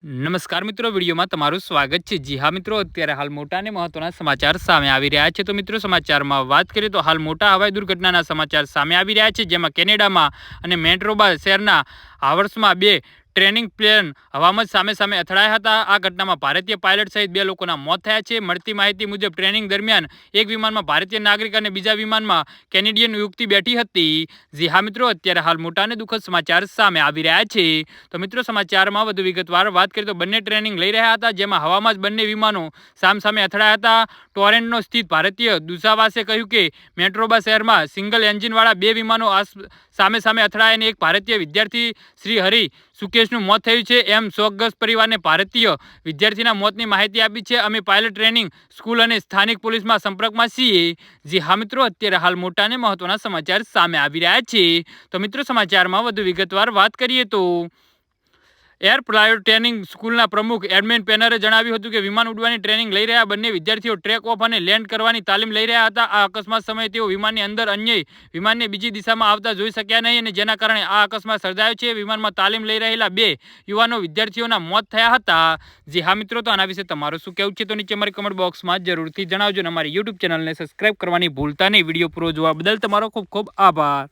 નમસ્કાર મિત્રો, વિડીયોમાં તમારું સ્વાગત છે। જી હા મિત્રો, અત્યારે હાલ મોટા અને મહત્વના સમાચાર સામે આવી રહ્યા છે। તો મિત્રો, સમાચારમાં વાત કરીએ તો હાલ મોટા હવાઈ દુર્ઘટનાના સમાચાર સામે આવી રહ્યા છે, જેમાં કેનેડામાં અને મેન્ટ્રોબા શહેરના હાવર્સમાં બે ટ્રેનિંગ પ્લેન હવામાં સામે સામે અથડાયા હતા। આ ઘટનામાં ભારતીય પાયલટ સહિત બે લોકોના મોત થયા છે। મળતી માહિતી મુજબ ટ્રેનિંગ દરમિયાન એક વિમાનમાં ભારતીય નાગરિક અને બીજા વિમાનમાં કેનેડિયન યુવતી બેઠી હતી। જી હા મિત્રો, અત્યારે હાલ મોટા અને દુઃખદ સમાચાર સામે આવી રહ્યા છે। તો મિત્રો, સમાચારમાં વધુ વિગતવાર વાત કરીએ તો બંને ટ્રેનિંગ લઈ રહ્યા હતા, જેમાં હવામાં જ બંને વિમાનો સામસામે અથડાયા હતા। ટોરેન્ટો સ્થિત ભારતીય દૂતાવાસે કહ્યું કે મેટ્રોબા શહેરમાં સિંગલ એન્જિનવાળા બે વિમાનો સામે સામે અથડાયા અને એક ભારતીય વિદ્યાર્થી શ્રી હરિ સુકેશનું મોત થયું છે। એમ શોકગ્રસ્ત પરિવારને ભારતીય વિદ્યાર્થીના મોતની માહિતી આપી છે। અમે પાયલટ ટ્રેનિંગ સ્કૂલ અને સ્થાનિક પોલીસમાં સંપર્કમાં છીએ। જી હા મિત્રો, અત્યારે હાલ મોટા અને મહત્વના સમાચાર સામે આવી રહ્યા છે। તો મિત્રો, સમાચારમાં વધુ વિગતવાર વાત કરીએ તો એર પાયલટ ટ્રેનિંગ સ્કૂલના પ્રમુખ એડમેન પેનરે જણાવ્યું હતું કે વિમાન ઉડવાની ટ્રેનિંગ લઈ રહ્યા બંને વિદ્યાર્થીઓ ટેક ઓફ અને લેન્ડ કરવાની તાલીમ લઈ રહ્યા હતા। આ અકસ્માત સમયે તેઓ વિમાનની અંદર અન્ય વિમાનને બીજી દિશામાં આવતા જોઈ શક્યા નહીં, અને જેના કારણે આ અકસ્માત સર્જાયો છે। વિમાનમાં તાલીમ લઈ રહેલા બે યુવાનો વિદ્યાર્થીઓના મોત થયા હતા। જી હા મિત્રો, તો આના વિશે તમારું શું કહેવું છે તો નીચે અમારી કમેન્ટ બોક્સમાં જરૂરથી જણાવજો, અને અમારી યુટ્યુબ ચેનલને સબસ્ક્રાઇબ કરવાની ભૂલતા નહીં। વિડીયો પૂરો જોવા બદલ તમારો ખૂબ ખૂબ આભાર।